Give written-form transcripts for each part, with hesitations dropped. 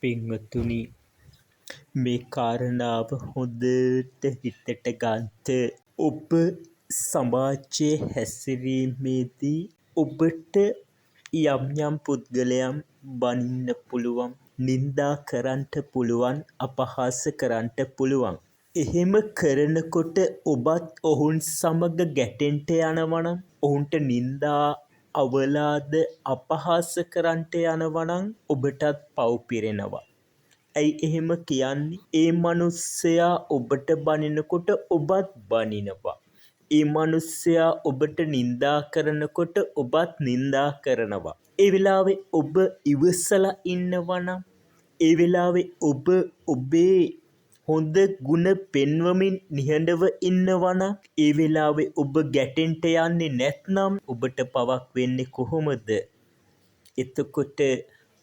පින්වතුනි, මේ කාරණාව හොඳට හිතට ගන්න. ඔබ සමාජයේ හැසිරීමේදී ඔබට යම් යම් පුද්ගලයන් බනින්න පුළුවන්, නින්දා කරන්නට පුළුවන්, අපහාස කරන්නට පුළුවන්. එහෙම කරනකොට ඔබත් ඔවුන් සමග ගැටෙන්න යනවා නම්, ඔවුන්ට නින්දා අවලාද අපහාස කරන්නට යනවා නම් ඔබටත් පව් පිරෙනවා. ඇයි එහෙම කියන්නේ? ඒ මිනිස්සයා ඔබට බනිනකොට ඔබත් බනිනවා. ඒ මිනිස්සයා ඔබට නින්දා කරනකොට ඔබත් නින්දා කරනවා. ඒ වෙලාවේ ඔබ ඉවසලා ඉන්නවා නම්, ඒ වෙලාවේ ඔබ ඔබේ හොඳ ගුණ පෙන්වමින් නිහඬව ඉන්නවා නම්, ඒ වෙලාවේ ඔබ ගැටෙන්න යන්නේ නැත්නම් ඔබට පවක් වෙන්නේ කොහොමද? එතකොට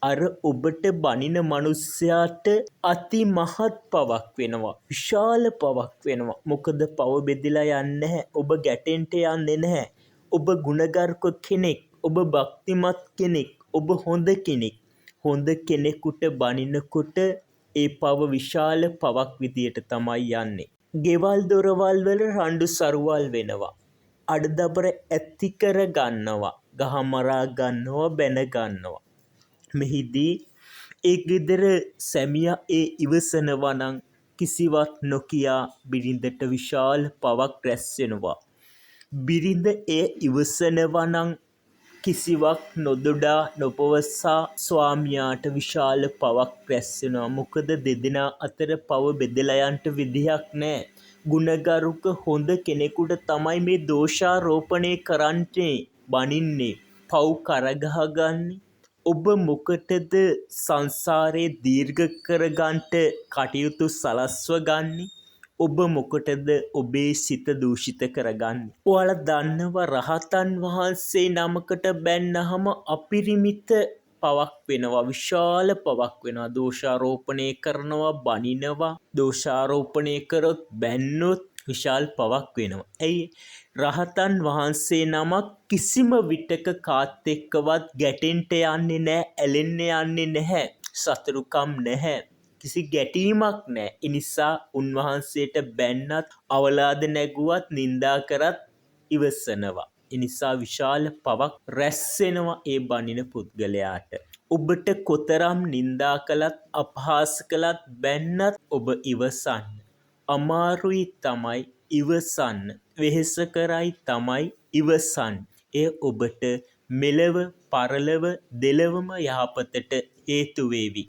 අර ඔබට බනින මිනිස්සයාට අති මහත් පවක් වෙනවා. විශාල පවක් වෙනවා. මොකද පව බෙදලා යන්නේ නැහැ. ඔබ ගැටෙන්න යන්නේ නැහැ. ඔබ ගුණගරුක කෙනෙක්. ඔබ භක්තිමත් කෙනෙක්. ඔබ හොඳ කෙනෙක්. හොඳ කෙනෙකුට බනිනකොට ඒ පව විශාල පවක් විදියට තමයි යන්නේ. ගෙවල් දොරවල් වල රණ්ඩු සරුවල් වෙනවා. අඩදබර ඇති කර ගන්නවා. ගහමරා ගන්නවා, බැන ගන්නවා. මෙහිදී ඒ ගෙදර සැමියා ඒ ඉවසනවා නම් කිසිවක් නොකියා බිරිඳට විශාල පවක් රැස් වෙනවා. බිරිඳ ඒ ඉවසනවා නම් කිසිවක් නොදොඩා නොපවසා ස්වාමියාට විශාල පවක් රැස් වෙනවා. මොකද දෙදෙනා අතර පව බෙදලා යන්න විදිහක් නැහැ. ගුණගරුක හොඳ කෙනෙකුට තමයි මේ දෝෂාරෝපණය කරන්නේ, බනින්නේ, පව් කරගහගන්නේ. ඔබ මොකටද සංසාරේ දීර්ඝ කරගන්නට කටයුතු සලස්ව ගන්නේ? ඔබ මොකටද ඔබේ සිත දූෂිත කරගන්නේ? ඔයාලා දන්නවා රහතන් වහන්සේ නමකට බැන්නහම අපිරිමිත පවක් වෙනවා. විශාල පවක් වෙනවා. දෝෂාරෝපණය කරනවා, බනිනවා. දෝෂාරෝපණය කරොත් බැන්නොත් විශාල පවක් වෙනවා. ඇයි? රහතන් වහන්සේ නමක් කිසිම විටක කාත් එක්කවත් ගැටෙන්න යන්නේ නැහැ, ඇලෙන්න යන්නේ නැහැ, සතුරුකම් නැහැ, කිසි ගැටීමක් නැහැ. ඒ නිසා උන්වහන්සේට බැන්නත්, අවලාද නැගුවත්, නින්දා කරත් ඉවසනවා. ඒ නිසා විශාල පවක් රැස් වෙනවා ඒ බනින පුද්ගලයාට. ඔබට කොතරම් නින්දා කළත්, අපහාස කළත්, බැන්නත් ඔබ ඉවසන්න. අමාරුයි තමයි ඉවසන්න. වෙහෙස කරයි තමයි ඉවසන්න. එය ඔබට මෙලව, පරලව, දෙලවම යහපතට හේතු වේවි.